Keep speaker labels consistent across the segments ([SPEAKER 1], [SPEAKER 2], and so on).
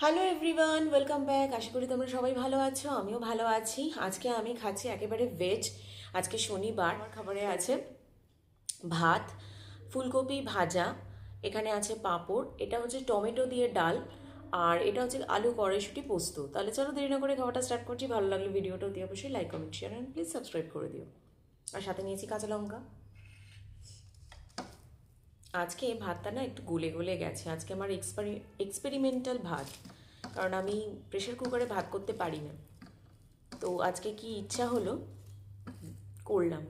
[SPEAKER 1] Hello everyone, welcome back. আশা করি তোমরা সবাই ভালো আছো, আমিও ভালো আছি। আজকে আমি খাচ্ছি একেবারে ভেজ। আজকে শনিবার। আমার খাবারে আছে ভাত, ফুলকপি ভাজা, এখানে আছে পাঁপড়, এটা হচ্ছে টমেটো দিয়ে ডাল, আর এটা হচ্ছে আলু কড়াইশুঁটি পোস্ত। তাহলে চলো দেরি না করে খাবারটা স্টার্ট করছি। ভালো লাগলে ভিডিওটা দিয়ে অবশ্যই like comment share and please subscribe করে দিও। আর সাথে নিয়েছি কাঁচা লঙ্কা। আজকে ভাতটা না একটু গলে গলে গেছে। আজকে আমার এক্সপেরিমেন্টাল ভাত, কারণ আমি প্রেশার কুকারে ভাত করতে পারি না। তো আজকে কি ইচ্ছা হলো করলাম,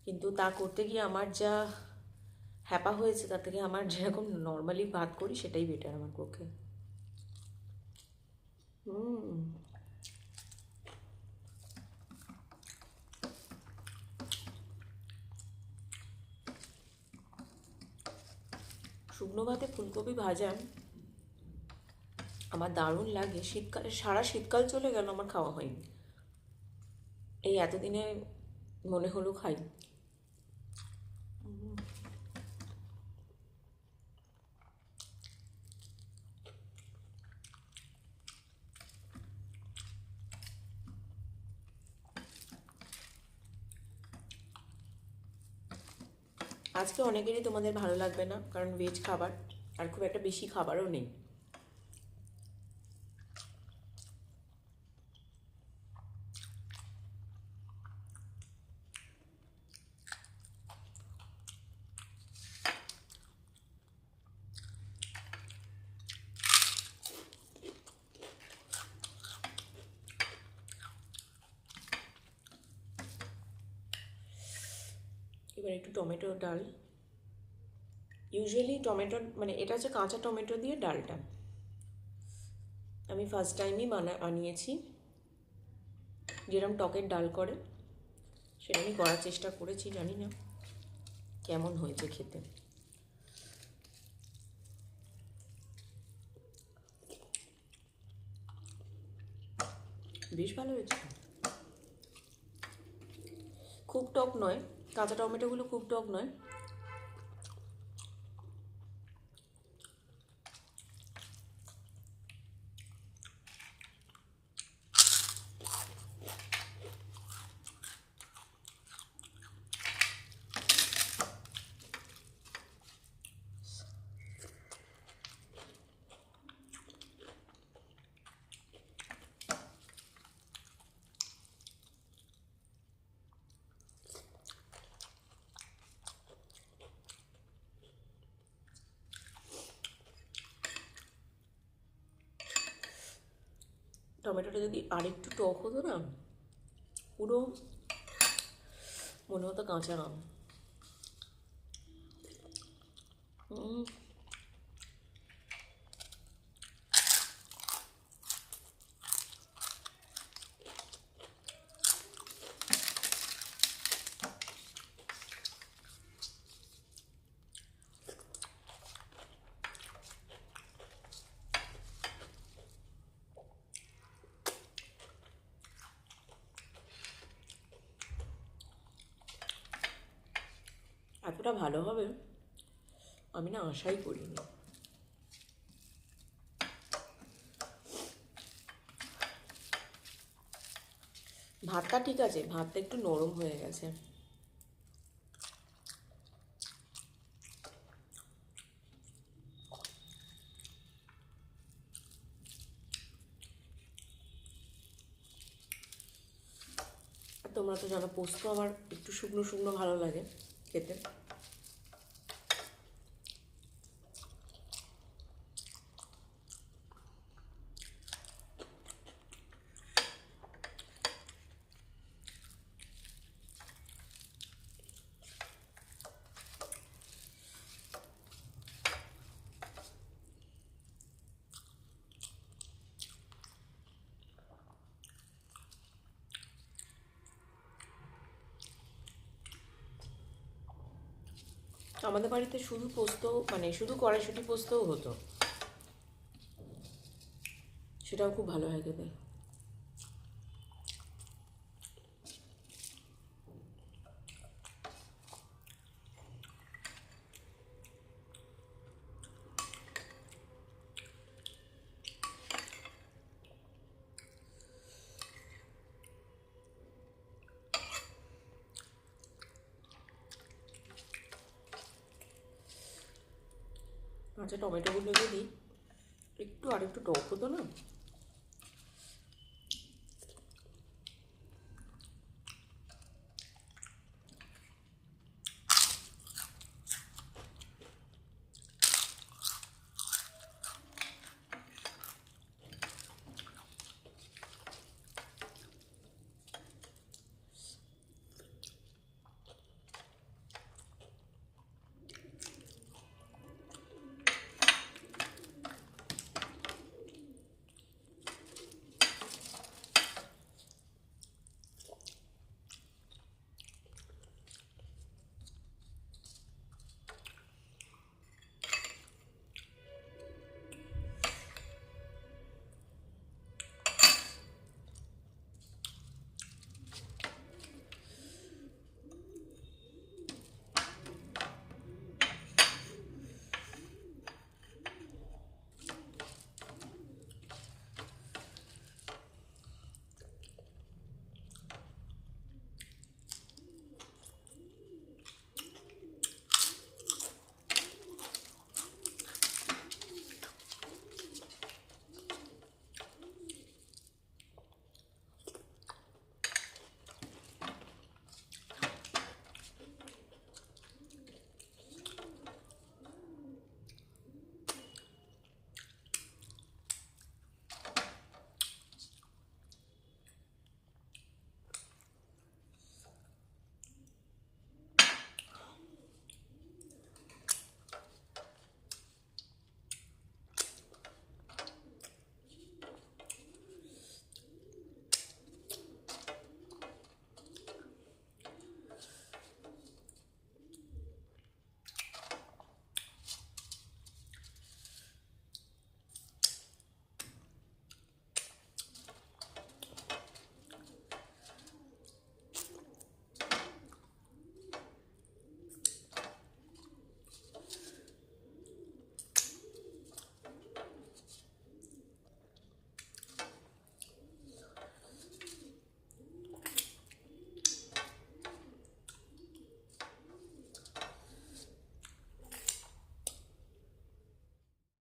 [SPEAKER 1] কিন্তু তা করতে গিয়ে আমার যা হ্যাপা হয়েছে, তার থেকে আমার যেরকম নর্মালি ভাত করি সেটাই বেটার আমার পক্ষে। হুম, শুকনো ভাতে ফুলকপি ভাজা আমার দারুণ লাগে। শীতকালে সারা শীতকাল চলে গেল আমার খাওয়া হয়নি, এই এতদিনে মনে হলো খাই। আজকে অনেকেরই তোমাদের ভালো লাগবে না, কারণ ভেজ খাবার আর খুব একটা বেশি খাবারও নেই। এবার একটু টমেটো ডাল। ইউজুয়ালি টমেটো মানে এটা হচ্ছে কাঁচা টমেটো দিয়ে ডালটা আমি ফার্স্ট টাইমই বানিয়েছি। যেরকম টকের ডাল করে সেটা আমি করার চেষ্টা করেছি, জানি না কেমন হয়েছে খেতে। বেশ ভালো হয়েছে, খুব টক নয়। কাঁচা টমেটোগুলো খুব টক নয়। টমেটোটা যদি আরেকটু টক হতো না, পুরো মনে হতো কাঁচা আম। এতটা ভালো হবে আমি না আশাই করিনি। ভাতটা ঠিক আছে, ভাতটা একটু নরম হয়ে গেছে। আর তোমরা তো জানো পোস্ত আমার একটু শুকনো শুকনো ভালো লাগে খেতে। আমাদের বাড়িতে শুধু পোস্ত, মানে শুধু কড়াইশুঁটি পোস্তও হতো, সেটাও খুব ভালো হয় খেতে। আচ্ছা টমেটোগুলোকে দিই, একটু আর একটু টক হতো না